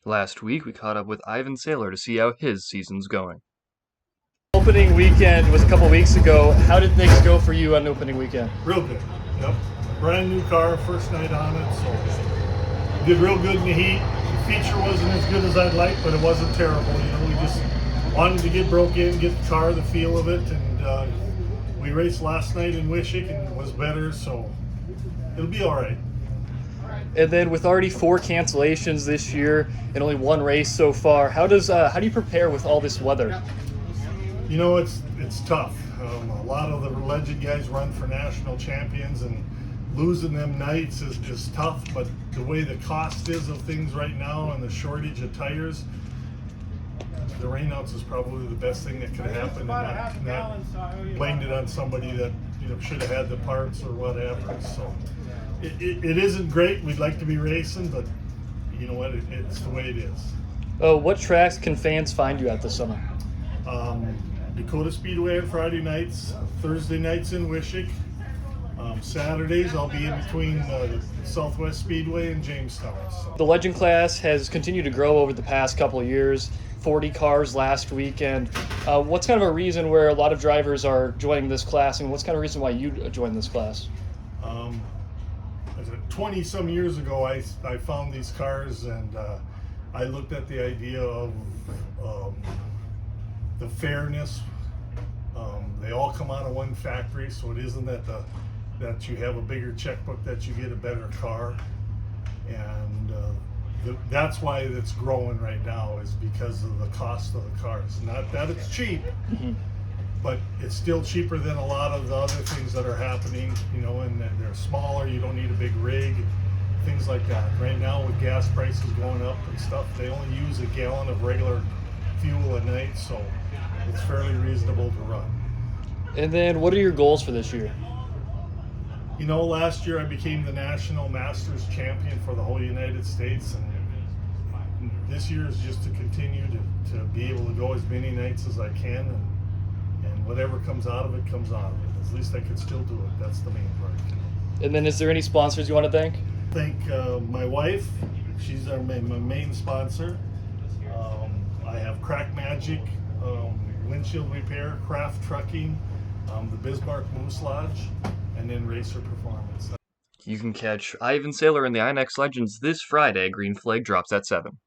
Last week, we caught up with Ivan Saylor to see how his season's going. Opening weekend was a couple weeks ago. How did things go for you on opening weekend? Real good. Yep. Brand new car, first night on it, so did real good in the heat. The feature wasn't as good as I'd like, but it wasn't terrible. We just wanted to get broke in, get the car, the feel of it, and we raced last night in Wishick and it was better, so it'll be all right. And then with already 4 cancellations this year and only 1 race so far, how do you prepare with all this weather? It's tough. A lot of the legend guys run for national champions, and losing them nights is tough, but the way the cost is of things right now and the shortage of tires, the rainouts is probably the best thing that could happen, and not blamed it on somebody that should have had the parts or whatever. So it isn't great. We'd like to be racing, but you know what? It's the way it is. What tracks can fans find you at this summer? Dacotah Speedway on Friday nights, Thursday nights in Wishick. Saturdays I'll be in between Southwest Speedway and Jamestown. So. The Legend class has continued to grow over the past couple of years. 40 cars last weekend. What's kind of a reason where a lot of drivers are joining this class, and what's kind of a reason why you joined this class? 20 some years ago I found these cars, and I looked at the idea of the fairness. They all come out of one factory, so it isn't that you have a bigger checkbook that you get a better car, and that's why it's growing right now, is because of the cost of the cars. Not that it's cheap, but it's still cheaper than a lot of the other things that are happening, and they're smaller. You don't need a big rig, things like that. Right now with gas prices going up and stuff, they only use a gallon of regular fuel a night, so it's fairly reasonable to run. And then what are your goals for this year? Last year I became the National Masters champion for the whole United States, and this year is just to continue to be able to go as many nights as I can, and whatever comes out of it comes out of it. At least I can still do it. That's the main part. And then is there any sponsors you want to thank? Thank my wife. She's my main sponsor. I have Crack Magic, Windshield Repair, Craft Trucking, the Bismarck Moose Lodge, and then Racer Performance. You can catch Ivan Saylor in the INEX Legends this Friday. Green Flag drops at 7.